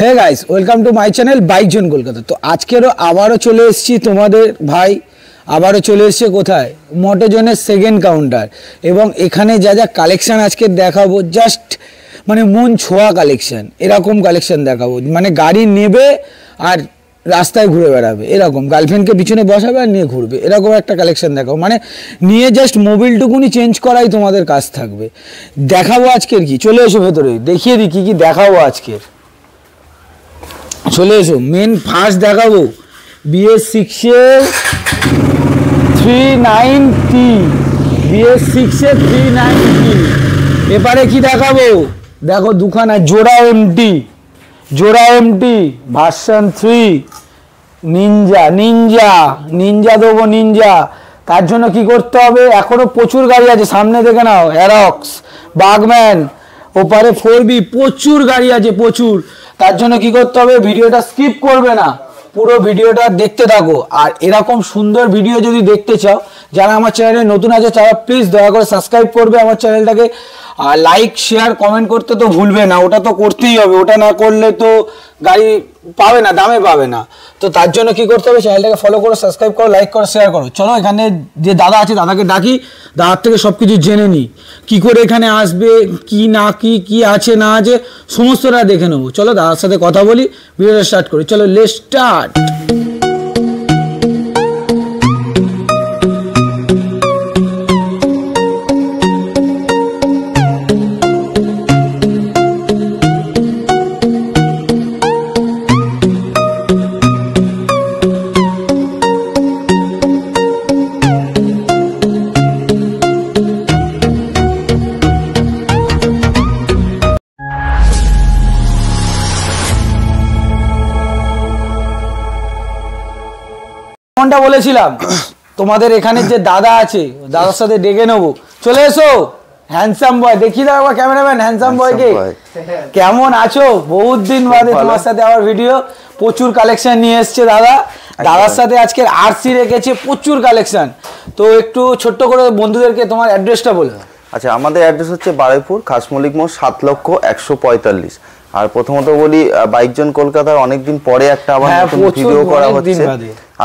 Hey guys, welcome to my channel bike zone Kolkata. তো আজকেরও আবারও চলে এসেছি তোমাদের ভাই, আবারও চলে এসেছে কোথায়, মোটোজোনের সেকেন্ড কাউন্টার। এবং এখানে যা যা কালেকশান আজকে দেখাবো, জাস্ট মানে মন ছোঁয়া কালেকশান, এরকম কালেকশান দেখাবো। মানে গাড়ি নেবে আর রাস্তায় ঘুরে বেড়াবে, এরকম গার্লফ্রেন্ডকে পিছনে বসাবে আর নিয়ে ঘুরবে, এরকম একটা কালেকশান দেখাবো। মানে নিয়ে জাস্ট মোবিলটুকুনি চেঞ্জ করাই তোমাদের কাজ থাকবে। দেখাবো আজকের কি, চলে এসো ভেতরে দেখিয়ে দিই কী কী দেখাবো আজকের। চলে এসো, মেন ফার্স্ট দেখাবো BS6-এর 39T, BS6-এর 39T। এবারে কি দেখাবো, দেখো দুখানা জোড়া MT ভার্সন 3 নিনজা দেবো নিনজা। তার জন্য কি করতে হবে, এখনো প্রচুর গাড়ি আছে, সামনে দেখে নাও, অ্যারক্স, বাগম্যান, ওপারে 4B, প্রচুর গাড়ি আছে প্রচুর। তার জন্য কি করতে হবে, ভিডিওটা স্কিপ করবে না, পুরো ভিডিওটা দেখতে থাকো। আর এরকম সুন্দর ভিডিও যদি দেখতে চাও, যারা আমার চ্যানেলে নতুন আছে তারা প্লিজ দয়া করে সাবস্ক্রাইব করবে আমার চ্যানেলটাকে। আর লাইক শেয়ার কমেন্ট করতে তো ভুলবে না, ওটা তো করতেই হবে, ওটা না করলে তো গাড়ি পাবে না, দামে পাবে না। তো তার জন্য কি করতে হবে, চ্যানেলটাকে ফলো করো, সাবস্ক্রাইব করো, লাইক করো, শেয়ার করো। চলো এখানে যে দাদা আছে দাদাকে ডাকি, দাদার থেকে সব কিছু জেনে নিই, কী করে এখানে আসবে, কি না কি আছে না আছে সমস্তটা দেখে নেবো। চলো দাদার সাথে কথা বলি, ভিডিওটা স্টার্ট করি। চলো লেটস স্টার্ট। বলেছিলাম তোমাদের এখানে যে দাদা আছে, দাদার সাথে ডেকে নেবো। চলে এসো, হ্যান্ডসাম বয় দেখি দাও, ক্যামেরাম্যান হ্যান্ডসাম বয়কে। কেমন আছো, বহুত দিন বাদে তোমার সাথে আবার ভিডিও। প্রচুর কালেকশন নিয়ে এসছে দাদা, দাদার সাথে আজকের আরসি রেখেছে, প্রচুর কালেকশন। তো একটু ছোট্ট করে বন্ধুদেরকে তোমার অ্যাড্রেসটা বলে দাও। আচ্ছা, আমাদের অ্যাড্রেস হচ্ছে বারুইপুর খাসমলিক মোড় 7,01,45। আর প্রথমত বলি, বাইকজন কলকাতার অনেকদিন পরে একটা আবার নতুন ভিডিও করা হচ্ছে।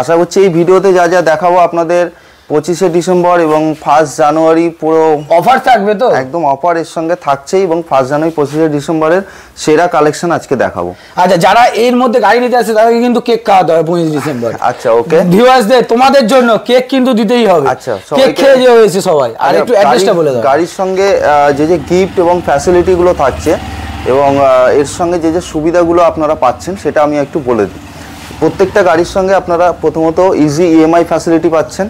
আশা করছি এই ভিডিওতে যা যা দেখাবো আপনাদের 25শে ডিসেম্বর এবং 1 জানুয়ারি পুরো অফার থাকবে, তো একদম অফার এর সঙ্গে থাকছেই। এবং 1 জানুয়ারি 25শে ডিসেম্বরের সেরা কালেকশন আজকে দেখাবো। আচ্ছা, যারা এর মধ্যে গাড়ি নিতে আসছে তাদেরকে কিন্তু কেক খাওয়াতে হবে 25 ডিসেম্বর। আচ্ছা, ওকে, ভিউয়ার্সদের তোমাদের জন্য কেক কিন্তু দিতেই হবে। আচ্ছা, কেক খেয়ে যে হয়েছে সবাই। আর একটু অ্যাড্রেসটা বলে দাও। গাড়ির সঙ্গে যে যে গিফট এবং ফ্যাসিলিটি গুলো থাকছে এবং এর সঙ্গে যে যে সুবিধাগুলো আপনারা পাচ্ছেন সেটা আমি একটু বলে দিই। প্রত্যেকটা গাড়ির সঙ্গে আপনারা প্রথমত ইজি EMI ফ্যাসিলিটি পাচ্ছেন,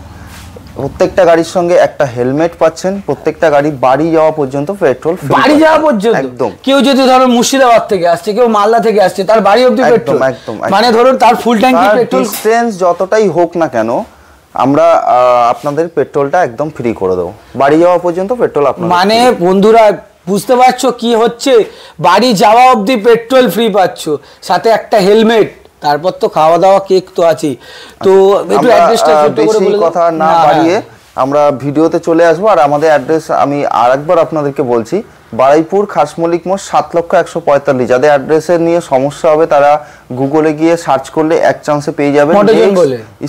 প্রত্যেকটা গাড়ির সঙ্গে একটা হেলমেট পাচ্ছেন, প্রত্যেকটা গাড়ি বাড়ি যাওয়া পর্যন্ত পেট্রোল, বাড়ি যাওয়া পর্যন্ত একদম। কেউ যদি ধরো মুর্শিদাবাদ থেকে আসছে, কেউ মালদা থেকে আসছে, তার বাড়ি অবধি পেট্রোল, একদম মানে ধরুন তার ফুল ট্যাঙ্কি পেট্রোল, ডিসটেন্স যতটাই হোক না কেন আমরা আপনাদের পেট্রোলটা একদম ফ্রি করে দেবো, বাড়ি যাওয়া পর্যন্ত পেট্রোল আপনার। মানে বন্ধুরা বুঝতে পারছো কি হচ্ছে, বাড়ি যাওয়া অবধি পেট্রোল ফ্রি পাচ্ছ, সাথে একটা হেলমেট, তারপর তো খাওয়া দাওয়া, কেক তো আছে। তো একটু অ্যাড্রেসটা ছোট করে বলে দাও। কথা না বাড়িয়ে আমরা ভিডিওতে চলে আসবো। আর আমাদের অ্যাড্রেস আমি আরেকবার আপনাদেরকে বলছি, বারুইপুর খাসমলিক মোড় 7,01,45। যাদের অ্যাড্রেসের নিয়ে সমস্যা হবে তারা গুগলে গিয়ে সার্চ করলে এক চান্সে পেয়ে যাবেন।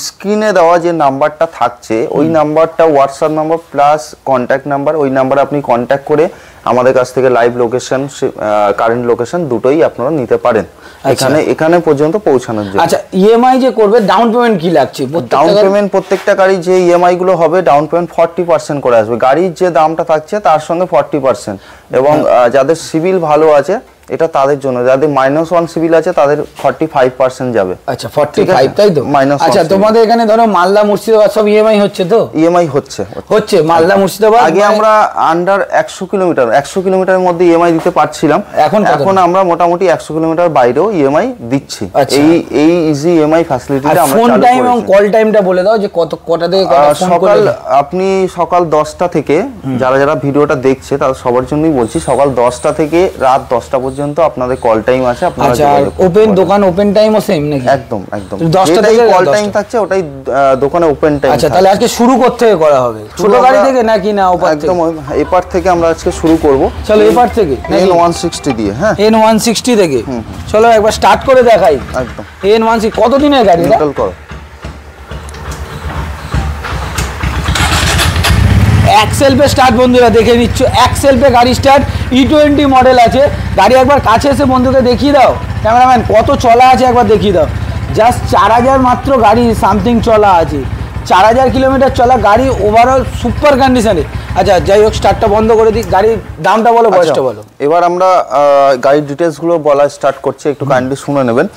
স্ক্রিনে দেওয়া যে নাম্বারটা থাকছে ওই নাম্বারটা WhatsApp number plus contact number, ওই নাম্বারে আপনি কন্ট্যাক্ট করে আমাদের কাছ থেকে লাইভ লোকেশন, কারেন্ট লোকেশন দুটোই আপনারা নিতে পারেন এখানে পর্যন্ত পৌঁছানোর জন্য। আচ্ছা, EMI যে করবে, ডাউন পেমেন্ট কি লাগছে? ডাউন পেমেন্ট প্রত্যেকটা গাড়ির যে EMI গুলো হবে, ডাউন পেমেন্ট 40% করে আসবে। গাড়ির যে দামটা থাকছে তার সঙ্গে 40%। এবং যাদের সিভিল ভালো আছে এটা তাদের জন্য, যাদের -1 সিভিল আছে তাদের 45% যাবে। আচ্ছা, 45 তাই তো। আচ্ছা, তোমাদের এখানে ধরো মালদা মুর্শিদাবাদ সব EMI হচ্ছে তো? EMI হচ্ছে মালদা মুর্শিদাবাদ। আগে আমরা আন্ডার 100 কিলোমিটারের মধ্যে EMI দিতে পারছিলাম, এখন আমরা মোটামুটি 100 কিলোমিটার বাইরেও EMI দিচ্ছি। এই ইজি EMI ফ্যাসিলিটিটা আমরা ফোন টাইম এবং কল টাইমটা বলে দাও যে কটা থেকে কটা ফোন সকাল, আপনি সকাল 10টা থেকে, যারা যারা ভিডিওটা দেখছে তাদের সবার জন্যই বলছি, সকাল 10টা থেকে রাত 10টা পর্যন্ত পর্যন্ত আপনাদের কল টাইম আছে, আপনারা আচ্ছা ওপেন দোকান ওপেন টাইমও সেম নাকি? একদম একদম 10টা থেকে কল টাইম থাকছে ওটাই দোকানে ওপেন টাইম। আচ্ছা তাহলে আজকে শুরু করতে করা হবে ছোট গাড়ি থেকে নাকি না ওপার থেকে? একদম এপার থেকে আমরা আজকে শুরু করব। চলো এপার থেকে N160 দিয়ে। হ্যাঁ N160 থেকে চলো একবার স্টার্ট করে দেখাই। একদম N160 কত দিনের গাড়ি এটা? নিউট্রাল করো। এক্সেলপে স্টার্ট বন্ধুরা দেখে নিচ্ছ, এক্সেলপে গাড়ি স্টার্ট, E20 মডেল আছে গাড়ি। একবার কাছে এসে বন্ধুকে দেখিয়ে দাও ক্যামেরাম্যান কত চলা আছে একবার দেখিয়ে দাও। জাস্ট 4000 মাত্র গাড়ি সামথিং চলা আছে, 4000 কিলোমিটার চলা গাড়ি, ওভারঅল সুপার কন্ডিশনে। আচ্ছা যাই হোক স্টার্টটা বন্ধ করে দিই, গাড়ির দামটা বলো, বয়সটা বলো। এবার আমরা গাড়ির ডিটেলসগুলো বলা স্টার্ট করছি, একটু কাইন্ডলি শুনে নেবেন।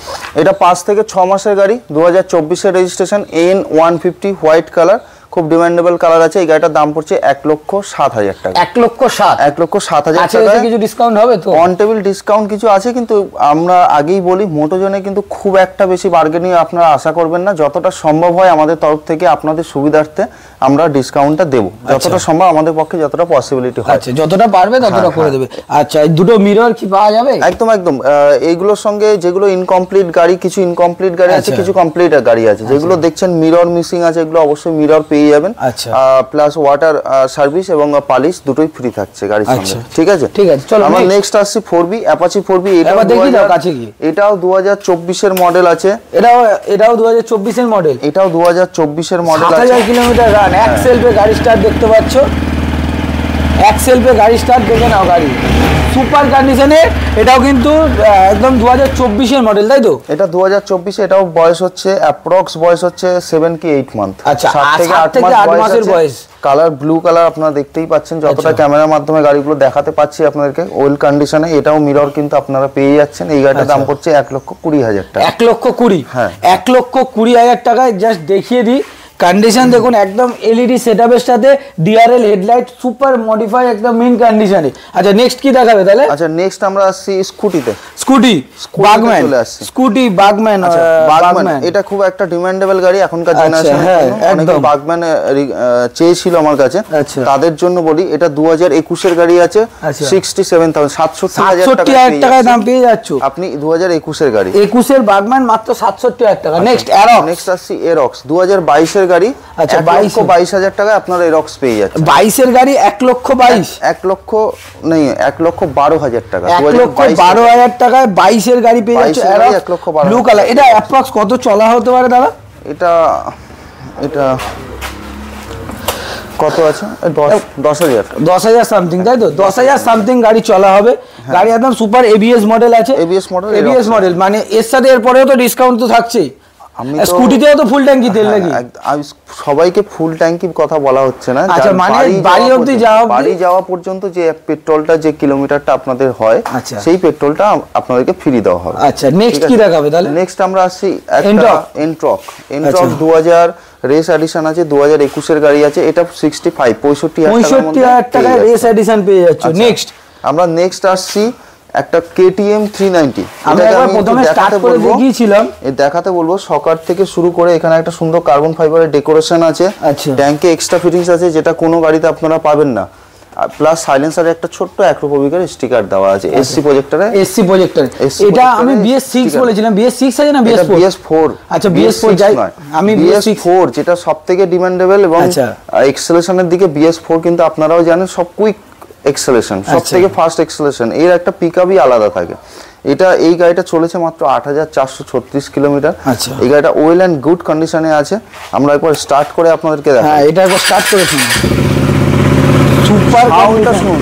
এটা 5 থেকে 6 মাসের গাড়ি, 2024-এর রেজিস্ট্রেশন, N150 হোয়াইট কালার, খুব ডিমান্ডেবল কালার আছে। এই গাড়িটার দাম পড়ছে 1,07,000 টাকা। 1,07,000 1,07,000 আছে। টাকা। কিছু ডিসকাউন্ট হবে তো? অন টেবিল ডিসকাউন্ট কিছু আছে, কিন্তু আমরা আগেই বলি মোটোজনে কিন্তু খুব একটা বেশি বার্গেনিং আপনারা আশা করবেন না। যতটা সম্ভব হয় আমাদের তরফ থেকে আপনাদের সুবিধার্থে আমরা ডিসকাউন্টটা দেব, যতটা সম্ভব আমাদের পক্ষে যতটা পসিবিলিটি হয়। আচ্ছা যতটা পারবে ততটা করে দেবে। আচ্ছা এই দুটো মিরর কি পাওয়া যাবে? একদম একদম। এইগুলোর সঙ্গে যেগুলো ইনকমপ্লিট গাড়ি, কিছু ইনকমপ্লিট গাড়ি আছে, কিছু কমপ্লিট গাড়ি আছে। যেগুলো দেখছেন মিরর মিসিং আছে, এগুলো অবশ্যই মিরর পেয়ে যাবেন। প্লাস ওয়াটার সার্ভিস এবং পালিশ দুটোই ফ্রি থাকছে গাড়ির সঙ্গে। ঠিক আছে ঠিক আছে চলো আমরা নেক্সট আসছি 4B অ্যাপাচি 4B। এটাও 2024-এর মডেল আছে। এটাও 2024-এর মডেল। এটাও 2024-এর মডেল আছে। 7000 কিলোমিটার রান। এক্সেলপে গাড়ি স্টার্ট দেখতে পাচ্ছ, এক্সেলপে গাড়ি স্টার্ট দেখে নাও, গাড়ি সুপার কন্ডিশনে। এটাও কিন্তু একদম 2024-এর মডেল, তাই তো? এটা 2024-এ, এটাও বয়স হচ্ছে অ্যাপ্রক্স বয়স হচ্ছে 7 কি 8 মান্থ। আচ্ছা 7 থেকে 8 মাসের বয়স। কালার ব্লু কালার আপনারা দেখতেই পাচ্ছেন, যতটা ক্যামেরার মাধ্যমে গাড়িগুলো দেখাতে পাচ্ছি আপনাদেরকে ওয়েল কন্ডিশনে। এটাও মিরর কিন্তু আপনারা পেয়ে যাচ্ছেন। এই গাড়িটার দাম পড়ছে 1,20,000 টাকা। 1,20,000? হ্যাঁ 1,20,000 টাকায়। জাস্ট দেখিয়ে দিই কন্ডিশন দেখুন, একদম এলইডি সেটআপের সাথে ডিআরএল হেডলাইট, সুপার মডিফাই, একদম মেইন কন্ডিশনে। আচ্ছা নেক্সট কি দেখাবে তাহলে? আচ্ছা নেক্সট আমরা আসছি স্কুটিতে। স্কুটি বাগম্যান, স্কুটি বাগম্যান। বাগম্যান এটা খুব একটা ডিমান্ডেবল গাড়ি এখনকার জেনারেশনে। অনেকে বাগম্যান চেয়েছিল আমার কাছে, তাদের জন্য বলি এটা 2021-এর গাড়ি আছে। 67,000 টাকায় দাম পেয়ে যাচ্ছ আপনি 2021-এর গাড়ি। 21-এর বাগম্যান মাত্র 67,000 টাকা। Next Aerox. নেক্সট আসছি এরক্স 2022-এর গাড়ি। আচ্ছা 22,000 টাকায় আপনারা এরক্স পেয়ে যাচ্ছেন। 22-এর গাড়ি 1,22,000? 1,12,000 টাকা। 1,12,000 টাকায় 22-এর গাড়ি পেয়ে যাচ্ছে ব্লু কালার। এটা অ্যাপ্রক্স কত চলা হতে পারে দাদা? এটা কত আছে? 10,000 সামথিং, তাই তো? 10,000 সামথিং গাড়ি চলা হবে। গাড়ি একদম সুপার এবিএস মডেল আছে। এবিএস মডেল মানে এর সাথে এরপরেও তো ডিসকাউন্ট তো থাকছেই। স্কুটিতেও তো ফুল ট্যাঙ্কি তেল নাকি? সবাইকে ফুল ট্যাঙ্কির কথা বলা হচ্ছে না। আচ্ছা মানে বাড়ি অবধি বাড়ি যাওয়া পর্যন্ত যে পেট্রোলটা, যে কিলোমিটারটা আপনাদের হয়, সেই পেট্রোলটা আপনাদেরকে ফ্রি দেওয়া হবে। আচ্ছা নেক্সট কি দেখাবে তাহলে? নেক্সট আমরা আসছি এনট্রক 2000 রেস এডিশন আছে, 2021-এর গাড়ি আছে। এটা 65,000 টাকায় রেস এডিশন পেয়ে যাচ্ছে। নেক্সট আমরা আসছি একটা KTM 390। আমরা একবার প্রথমে স্টার্ট করে দেখিয়েছিলাম, দেখাতে বলবো। সকার থেকে শুরু করে এখানে একটা সুন্দর কার্বন ফাইবারের ডেকোরেশন আছে। ট্যাঙ্কে এক্সট্রা ফিটিংস আছে, যেটা কোনো গাড়িতে আপনারা পাবেন না। প্লাস সাইলেন্সারে একটা ছোট্ট অ্যাক্রোপোবিকের স্টিকার দেওয়া আছে। এসসি প্রজেক্টরে। এটা আমি BS6 বলেছিলাম। BS6 আছে না BS4? আচ্ছা BS4 যাই আমি BS4 যেটা সবথেকে ডিমান্ডেবল এবং এক্সেলেশনের দিকে BS4 কিন্তু আপনারাও জানেন সব কুইক এক্সেলেশন, সবথেকে ফাস্ট এক্সেলেশন। এর একটা পিকআপই আলাদা থাকে। এই গাড়িটা চলেছে মাত্র 8,436 কিলোমিটার। এই গাড়িটা ওয়েল অ্যান্ড গুড কন্ডিশনে আছে। আমরা একবার স্টার্ট করে আপনাদেরকে দেখাই। হ্যাঁ এটা একবার স্টার্ট করে শুনুন, সুপার সাউন্ডটা শুনুন।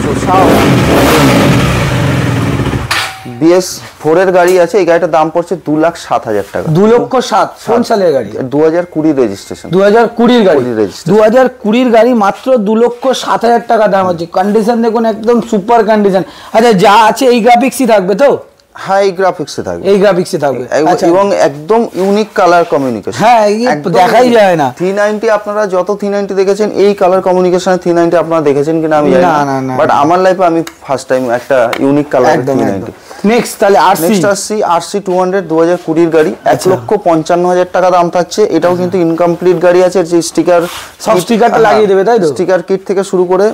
BS4 এর গাড়ি আছে। এই গাড়িটার দাম পড়ছে 2,07,000 টাকা। 2,07,000 কোন সালের গাড়ি? 2020 রেজিস্ট্রেশন। 2020-এর গাড়ি। 2020-এর গাড়ি মাত্র 2,07,000 টাকা দাম আছে। কন্ডিশন দেখুন একদম সুপার কন্ডিশন। আচ্ছা যা আছে এই গ্রাফিক্সই থাকবে তো? হ্যাঁ এই গ্রাফিক্সে থাকবে। এবং একদম ইউনিক কালার কমিউনিকেশন। হ্যাঁ দেখাই যায় না। 390 আপনারা যত 390 দেখেছেন, এই কালার কমিউনিকেশনে 390 আপনারা দেখেছেন কিনা আমি জানি না, বাট আমার লাইফে আমি ফার্স্ট টাইম একটা ইউনিক কালার 390। নেক্সট তাহলে নেক্সট আসছি RC 200 2020 গাড়ি 1,55,000 টাকা দাম থাকছে। এটাও কিন্তু ইনকমপ্লিট গাড়ি আছে, যে স্টিকার সব স্টিকারটা লাগিয়ে দেবে তাই তো? স্টিকার কিট থেকে শুরু করে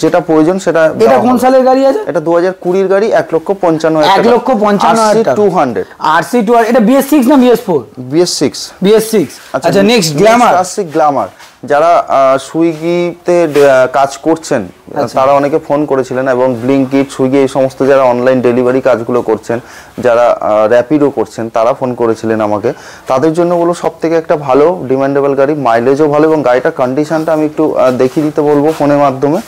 যেটা প্রয়োজন সেটা। এটা কোন সালের গাড়ি আছে? এটা 2020 গাড়ি 1,55,000 টাকা। 1,55,000 টাকা। RC 200 এটা BS6 না BS4? BS6। আচ্ছা নেক্সট গ্ল্যামার আসছে। গ্ল্যামার যারা সুইগিতে কাজ করছেন তারা অনেকে ফোন করেছিলেন, এবং ব্লিঙ্কিট, সুইগি এই সমস্ত যারা অনলাইন ডেলিভারি কাজগুলো করছেন, যারা র্যাপিডো করছেন, তারা ফোন করেছিলেন আমাকে। তাদের জন্য বলো সবথেকে একটা ভালো ডিমান্ডেবল গাড়ি, মাইলেজও ভালো, এবং গাড়িটার কন্ডিশনটা আমি একটু দেখিয়ে দিতে বলবো ফোনের মাধ্যমে।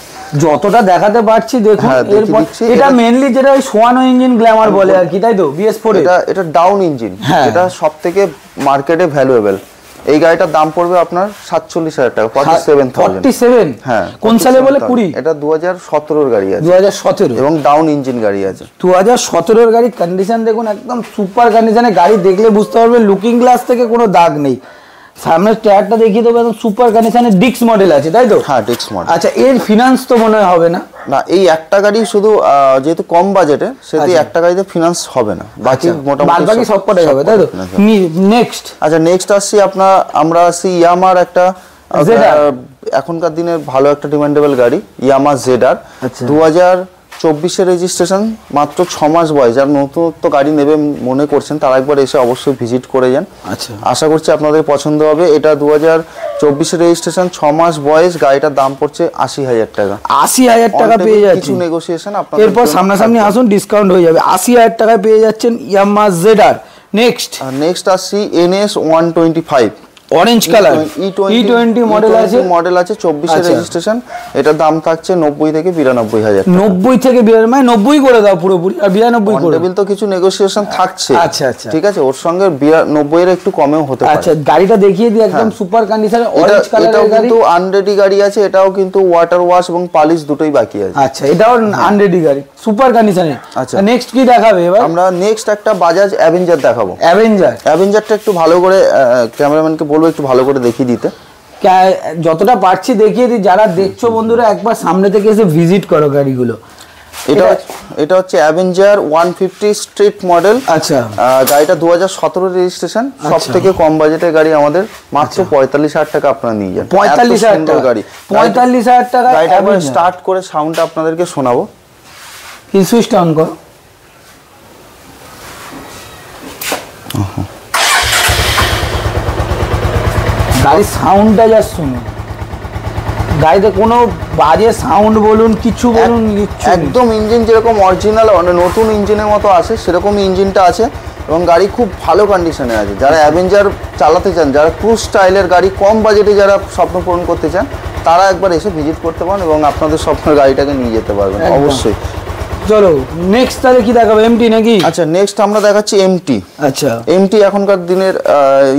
যতটা দেখাতে পারছি দেখুন। এরপর এটা মেইনলি যেটা ওই সোয়ানো ইঞ্জিন গ্ল্যামার বলে আর কি, তাই তো? BS4 এটা ডাউন ইঞ্জিন, এটা সবথেকে মার্কেটে ভ্যালুয়েবল। এই গাড়িটার দাম পড়বে আপনার 47,000 টাকা। 47? হ্যাঁ। কোন সালে বলে? 20? এটা 2017 গাড়ি আছে। 2017 এবং ডাউন ইঞ্জিন গাড়ি আছে। 2017 গাড়ি। কন্ডিশন দেখুন একদম সুপার কন্ডিশনে গাড়ি, দেখলে বুঝতে পারবেন লুকিং গ্লাস থেকে কোনো দাগ নেই। সামনের টায়ারটা দেখিয়ে দেবো, একদম সুপার কন্ডিশনে। ডিক্স মডেল আছে তাই তো? হ্যাঁ, ডিক্স মডেল। আচ্ছা, এর ফিনান্স তো মনে হবে না? না, এই একটা গাড়ি শুধু যেহেতু কম বাজেটে, সেটি একটা গাড়িতে ফিনান্স হবে না, বাকি মোটামুটি বাকি সব কটাই হবে তাই তো? নেক্সট আচ্ছা, নেক্সট আসছি আমরা আসছি ইয়ামার একটা এখনকার দিনের ভালো একটা ডিমান্ডেবল গাড়ি, ইয়ামা জেডার। 2024 রেজিস্ট্রেশন, মাত্র 6 মাস বয়স। যারা নতুনত্ব গাড়ি নেবে মনে করছেন তারা একবার এসে অবশ্যই ভিজিট করে যান। আচ্ছা, আশা করছি আপনাদের পছন্দ হবে। এটা 2024 রেজিস্ট্রেশন, 6 মাস বয়স। গাড়িটার দাম পড়ছে 80,000 টাকা। 80,000 টাকা পেয়ে যাচ্ছেন। কিছু নেগোসিয়েশন আপনাদের, এরপর সামনাসামনি আসুন, ডিসকাউন্ট হয়ে যাবে। 80,000 টাকায় পেয়ে যাচ্ছেন ইয়ামাহা জেডার। নেক্সট আসছি NS 125 orange colour. E20 model আছে। 24 রেজিস্ট্রেশন। এটার দাম থাকছে 90 থেকে 92,000। 90 থেকে 92, মানে 90 করে দাও পুরোপুরি, আর 92 করে। টেবিল তো কিছু নেগোসিয়েশন থাকছে। আচ্ছা আচ্ছা, ঠিক আছে, ওর সঙ্গে 90 এর একটু কমেও হতে পারে। আচ্ছা, গাড়িটা দেখিয়ে দিই, একদম সুপার কন্ডিশনে অরেঞ্জ কালারের গাড়ি। কিন্তু আনরেডি গাড়ি আছে, এটাও কিন্তু ওয়াটার ওয়াশ এবং পলিশ দুটোই বাকি আছে। আচ্ছা, এটাও আনরেডি গাড়ি, সুপার কন্ডিশনে। আচ্ছা, নেক্সট কি দেখাবে এবার? আমরা নেক্সট একটা বাজাজ অ্যাভেঞ্জার দেখাবো। অ্যাভেঞ্জারটা একটু ভালো করে ক্যামেরাম্যানকে বলবো একটু ভালো করে দেখিয়ে দিতে। যতটা পারছি দেখিয়ে দিই। যারা দেখছো বন্ধুরা, একবার সামনে থেকে এসে ভিজিট করো গাড়িগুলো। এটা হচ্ছে অ্যাভেঞ্জার 150 স্ট্রিট মডেল। আচ্ছা, গাড়িটা 2017 রেজিস্ট্রেশন। সব থেকে কম বাজেটের গাড়ি আমাদের, মাত্র 45,000 টাকা আপনারা নিয়ে যান। 45,000 টাকা গাড়ি, 45,000 টাকা। গাড়িটা স্টার্ট করে সাউন্ডটা আপনাদেরকে শোনাবো। কি সুইচটা অন করো। গাড়ির সাউন্ডটা যা শুনো, গাড়িতে কোনো বাজে সাউন্ড বলুন, কিছু বলুন, একদম ইঞ্জিন যেরকম অরিজিনাল নতুন ইঞ্জিনের মতো আসে সেরকম ইঞ্জিনটা আছে, এবং গাড়ি খুব ভালো কন্ডিশনে আছে। যারা অ্যাভেঞ্জার চালাতে চান, যারা ক্রুজ স্টাইলের গাড়ি, কম বাজেটে যারা স্বপ্ন পূরণ করতে চান, তারা একবার এসে ভিজিট করতে পারেন এবং আপনাদের স্বপ্নের গাড়িটাকে নিয়ে যেতে পারবেন অবশ্যই। চলো নেক্সট তাহলে কি দেখাবো? এমটি নাকি? আচ্ছা, নেক্সট আমরা দেখাচ্ছি এমটি। আচ্ছা, এমটি এখনকার দিনের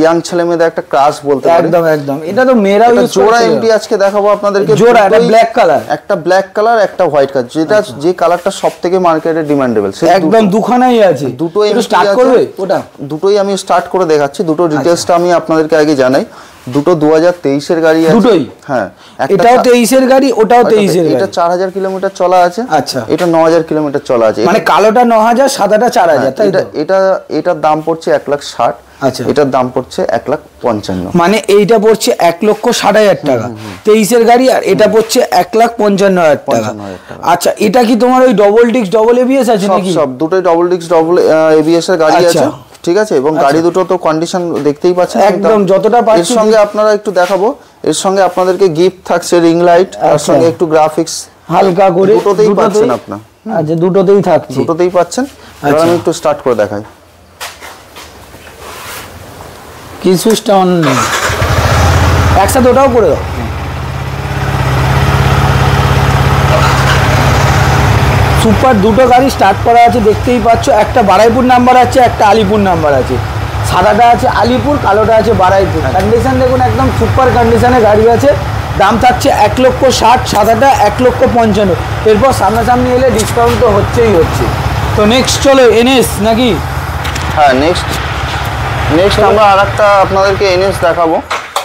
ইয়াং ছেলে মেয়েদের একটা ক্রাশ বলতে পারি। একদম একদম, এটা তো মেয়েরাও ইউজ করে। জোড়া এমটি আজকে দেখাবো আপনাদেরকে। জোড়া, একটা ব্ল্যাক কালার, একটা ব্ল্যাক কালার, একটা হোয়াইট কালার, যেটা যে কালারটা সবথেকে মার্কেটে ডিমান্ডেবল। একদম দুখানাই আছে। দুটো স্টার্ট করবে? ওটা দুটোই আমি স্টার্ট করে দেখাচ্ছি। দুটো ডিটেইলসটা আমি আপনাদেরকে আগে জানাই। দুটো 2023 এর গাড়ি আছে। দুটোই? হ্যাঁ, এটাও 23 এর গাড়ি, ওটাও 23 এর গাড়ি। এটা 4000 কিলোমিটার চলা আছে। আচ্ছা, এটা 9000 কিলোমিটার চলা আছে। মানে কালোটা 9000, সাদাটা 4000, তাই তো? এটার দাম পড়ছে 1,60,000। আচ্ছা, এটার দাম পড়ছে 1,55,000। মানে এইটা পড়ছে 1,60,000 টাকা 23 এর গাড়ি, আর এটা পড়ছে 1,55,000 টাকা। আচ্ছা, এটা কি তোমার ওই ডবল ডিস্ক ডবল এবিএস আছে নাকি? সব দুটোই ডবল ডিস্ক ডবল এবিএস এর গাড়ি আছে। ঠিক আছে, এবং গাড়ি দুটো তো কন্ডিশন দেখতেই পাচ্ছেন একদম যতটা পাচ্ছি। এর সঙ্গে আপনারা একটু দেখাবো, এর সঙ্গে আপনাদেরকে গিফট থাকছে রিং লাইট, আর সঙ্গে একটু গ্রাফিক্স হালকা করে। দুটোতেই পাচ্ছেন আপনারা। আচ্ছা, দুটোতেই থাকছে, দুটোতেই পাচ্ছেন। এবার আমি একটু স্টার্ট করে দেখাই। কি সুইচটা অন নেই, একসাথে ওটাও করে দাও। সুপার দুটো গাড়ি স্টার্ট করা আছে, দেখতেই পাচ্ছ। একটা বারাইপুর নাম্বার আছে, একটা আলিপুর নাম্বার আছে। সাদাটা আছে আলিপুর, কালোটা আছে বারাইপুর। কন্ডিশন দেখুন একদম সুপার কন্ডিশনে গাড়ি আছে। দাম থাকছে 1,60,000, সাদাটা 1,55,000। এরপর সামনাসামনি এলে ডিসকাউন্ট তো হচ্ছেই হচ্ছে। তো নেক্সট চলো এনএস নাকি? হ্যাঁ, নেক্সট আমরা আর একটা আপনাদেরকে এনএস দেখাবো।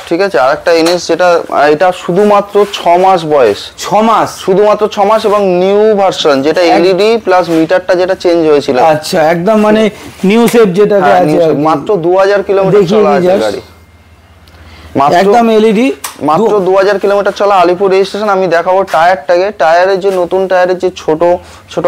ঠিক আছে। আর একটা এনএস যেটা এটা শুধুমাত্র 6 মাস বয়স, 6 মাস, শুধুমাত্র 6 মাস এবং নিউ ভার্সন যেটা এলইডি প্লাস মিটারটা যেটা চেঞ্জ হয়েছিল। আচ্ছা, একদম মানে নিউ শেপ যেটাকে আছে, মাত্র 2000 কিলোমিটার চলা আছে গাড়ি, একদম এলইডি, মাত্র 2000 কিলোমিটার চলা, আলিপুর রেজিস্ট্রেশন। আমি দেখাবো টায়ারটাকে, টায়ারের যে নতুন টায়ারের যে ছোট ছোট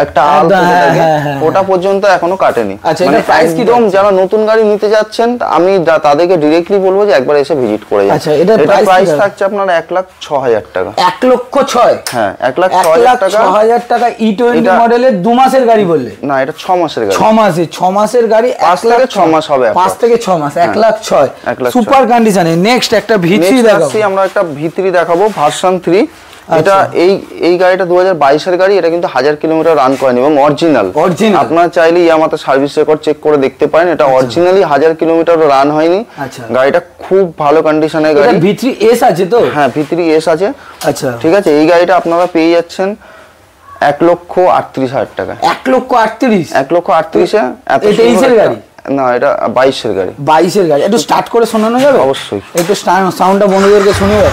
একটা আল থাকে ওটা পর্যন্ত এখনো কাটেনি। মানে একদম যারা নতুন গাড়ি নিতে যাচ্ছেন আমি তাদেরকে ডিরেক্টলি বলবো যে একবার এসে ভিজিট করে যান। আচ্ছা, এটা প্রাইস থাকছে আপনার 1,06,000 টাকা। 1,06,000? হ্যাঁ, 1,06,000 টাকা। E20 মডেলের 2 মাসের গাড়ি বললে? না, এটা 6 মাসের গাড়ি। 6 মাসের গাড়ি, 5 থেকে 6 মাস হবে, 5 থেকে 6 মাস, 1,06,000 সুপার কন্ডিশনে। নেক্সট একটা ভিত্রি দেখাবো, আমরা একটা ভিত্রি দেখাবো ভার্সন 3। এটা এই গাড়িটা 2022 এর গাড়ি, এটা কিন্তু 1000 কিলোমিটার রান করেনি এবং অরিজিনাল। আপনারা চাইলে ইয়ামাহা সার্ভিস রেকর্ড চেক করে দেখতে পারেন, এটা অরিজিনালি 1000 কিলোমিটার রান হয়নি। গাড়িটা খুব ভালো কন্ডিশনের গাড়ি। এটা ভিত্রি এস আছে তো? হ্যাঁ, ভিত্রি এস আছে। আচ্ছা, ঠিক আছে। এই গাড়িটা আপনারা পেয়ে যাচ্ছেন 1,38,000 টাকা। 1,38,000? 1,38,000 এত তেইশের গাড়ি না, এটা 22 এর গাড়ি। 22 এর গাড়ি। একটু স্টার্ট করে শোনানো যাবে? অবশ্যই, একটু সাউন্ডটা বন্ধুদেরকে শুনিয়ে,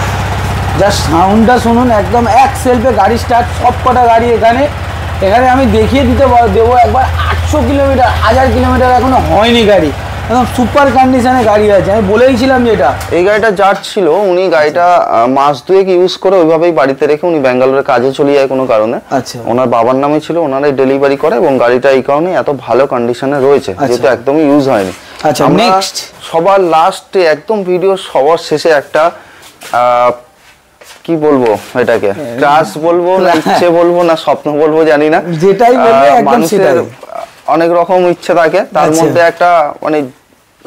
জাস্ট সাউন্ডটা শুনুন। একদম এক সেলফে গাড়ি স্টার্ট, সব কটা গাড়ি এখানে আমি দেখিয়ে দেবো একবার। 800 কিলোমিটার, 1000 কিলোমিটার এখনো হয়নি গাড়ি, একদম সুপার কন্ডিশনে গাড়ি আছে। আমি বলেইছিলাম যেটা এই গাড়িটা যার ছিল, উনি গাড়িটা মাস 2 ইউজ করে ওইভাবেই বাড়িতে রেখে উনি ব্যাঙ্গালোরে কাজে চলে যায় কোনো কারণে। আচ্ছা, ওনার বাবার নামে ছিল, ওনারাই ডেলিভারি করে এবং গাড়িটা এই কারণে এত ভালো কন্ডিশনে রয়েছে যেহেতু একদমই ইউজ হয়নি। আচ্ছা, নেক্সট সবার লাস্টে একদম ভিডিও সবার শেষে একটা কি বলবো, এটাকে ক্রাশ বলবো না ইচ্ছে বলবো না স্বপ্ন বলবো জানি না, যেটাই বলবো একদম সেটাই। অনেক রকম ইচ্ছে থাকে, তার মধ্যে একটা মানে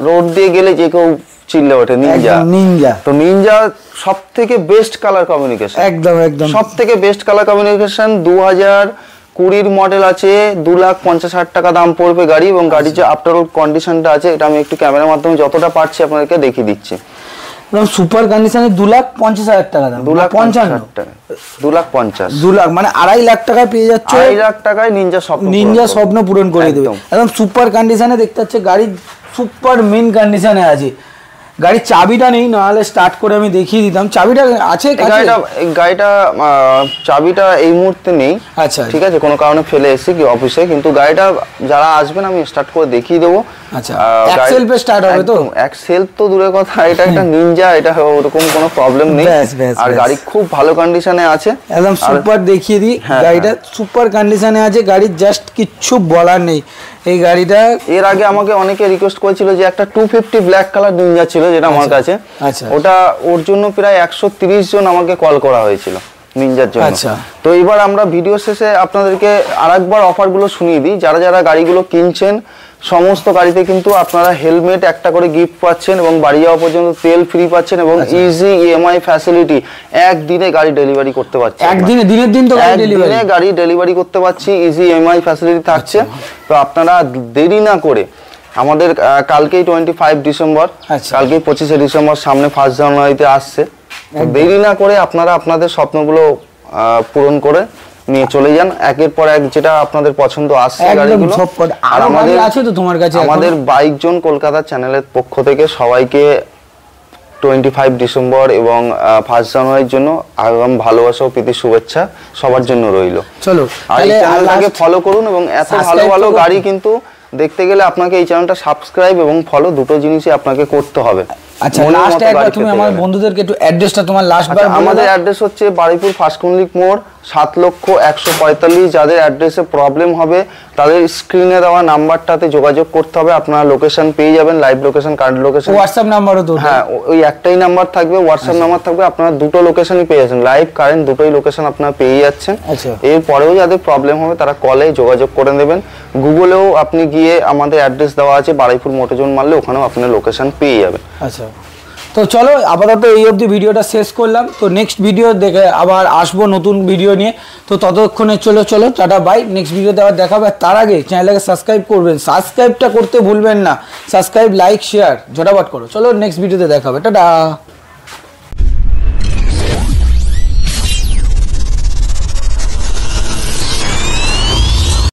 রোড দিয়ে গেলে যে কেউ চিল্লে ওঠে নিনজা। তো নিনজা সবথেকে বেস্ট কালার কমিউনিকেশন, একদম সবথেকে বেস্ট কালার কমিউনিকেশন। 2020 মডেল আছে, 2,50,000 টাকা দাম পড়বে গাড়ি এবং গাড়ির যে আফটার অল কন্ডিশনটা আছে এটা আমি একটু ক্যামেরার মাধ্যমে যতটা পারছি আপনাদেরকে দেখিয়ে দিচ্ছি। সুপার কন্ডিশনে 2,50,000 টাকা দাম, 2,50,000 টাকা, 2,50,000 2 লাখ মানে 2.5 লাখ টাকায় পেয়ে যাচ্ছে। 2.5 লাখ টাকায় নিনজা স্বপ্ন পূরণ করে দেবে। একদম সুপার কন্ডিশনে দেখতে পাচ্ছে গাড়ি, সুপার মেন কন্ডিশনে আছে। গাড়ির চাবিটা নেই, নাহলে স্টার্ট করে আমি দেখিয়ে দিতাম। চাবিটা আছে? গাড়িটা চাবিটা এই মুহূর্তে নেই। আচ্ছা, ঠিক আছে, কোনো কারণে ফেলে এসেছি কি অফিসে, কিন্তু গাড়িটা যারা আসবেন আমি স্টার্ট করে দেখিয়ে দেবো। আচ্ছা, এক সেলফে স্টার্ট হবে তো? এক সেলফ তো দূরের কথা, এটা একটা নিনজা, এটা ওরকম কোনো প্রবলেম নেই। আর গাড়ি খুব ভালো কন্ডিশনে আছে, একদম সুপার। দেখিয়ে দিই, গাড়িটা সুপার কন্ডিশনে আছে, গাড়ির জাস্ট কিচ্ছু বলার নেই। এই গাড়িটা এর আগে আমাকে অনেকে রিকোয়েস্ট করেছিল যে একটা 250 ব্ল্যাক কালার নিনজা ছিল যেটা আমার কাছে, ওটা ওর জন্য প্রায় 130 জন আমাকে কল করা হয়েছিল নিনজার জন্য। তো এবার আমরা ভিডিও শেষে আপনাদেরকে আরেকবার অফারগুলো শুনিয়ে দিই। যারা যারা গাড়িগুলো কিনছেন সমস্ত গাড়িতে কিন্তু আপনারা হেলমেট একটা করে গিফট পাচ্ছেন এবং বাড়ি যাওয়া পর্যন্ত তেল ফ্রি পাচ্ছেন এবং ইজি ইএমআই ফ্যাসিলিটি। একদিনে গাড়ি ডেলিভারি করতে পারছি, একদিনে দিনের দিন তো গাড়ি ডেলিভারি করতে পারছি, ইজি ইএমআই ফ্যাসিলিটি থাকছে। তো আপনারা দেরি না করে আমাদের কালকেই 25 ডিসেম্বর, কালকেই 25শে ডিসেম্বর, সামনে 1 জানুয়ারিতে আসছে। দেরি না করে আপনারা আপনাদের স্বপ্নগুলো পূরণ করে নিয়ে চলে যান একের পর এক, যেটা আপনাদের পছন্দ আসছে গাড়িগুলো। আর আমাদের বাইক জোন কলকাতা চ্যানেলের পক্ষ থেকে সবাইকে 25 ডিসেম্বর এবং 1 জানুয়ারির জন্য আগাম ভালোবাসা ও প্রীতি শুভেচ্ছা সবার জন্য রইল। চলো, আর এই চ্যানেলটাকে ফলো করুন এবং এত ভালো ভালো গাড়ি কিন্তু দেখতে গেলে আপনাকে এই চ্যানেলটা সাবস্ক্রাইব এবং ফলো দুটো জিনিসই আপনাকে করতে হবে। আচ্ছা, লাস্ট একবার তুমি আমার বন্ধুদেরকে একটু অ্যাড্রেসটা তোমার লাস্ট বার। আমাদের অ্যাড্রেস হচ্ছে বারুইপুর ফার্স্ট কুন্ডলিক মোড়, 7,145,000। যাদের অ্যাড্রেসে প্রবলেম হবে তাদের স্ক্রিনে দেওয়া নাম্বারটাতে যোগাযোগ করতে হবে, আপনারা লোকেশন পেয়ে যাবেন, live location, current location, WhatsApp নাম্বারও তো। হ্যাঁ, ওই একটাই নাম্বার থাকবে, হোয়াটসঅ্যাপ নাম্বার থাকবে, আপনারা দুটো লোকেশনই পেয়ে যাচ্ছেন, লাইভ কারেন্ট দুটোই লোকেশন আপনারা পেয়ে যাচ্ছেন। এরপরেও যাদের প্রবলেম হবে তারা কলে যোগাযোগ করে নেবেন। গুগলেও আপনি গিয়ে আমাদের অ্যাড্রেস দেওয়া আছে বারুইপুর মোটরজোন মারলে ওখানেও আপনার লোকেশন পেয়ে যাবেন। আচ্ছা, তো চলো আপাতত এই অবধি ভিডিওটা শেষ করলাম। তো নেক্সট ভিডিও দেখে আবার আসবো নতুন ভিডিও নিয়ে। তো ততক্ষণে চলো টাটা বাই, নেক্সট ভিডিওতে আবার দেখাবে। তার আগে চ্যানেলটাকে সাবস্ক্রাইব করবেন, সাবস্ক্রাইবটা করতে ভুলবেন না। সাবস্ক্রাইব, লাইক, শেয়ার ঝটাপট করো। চলো নেক্সট ভিডিওতে দেখাবে, টাটা।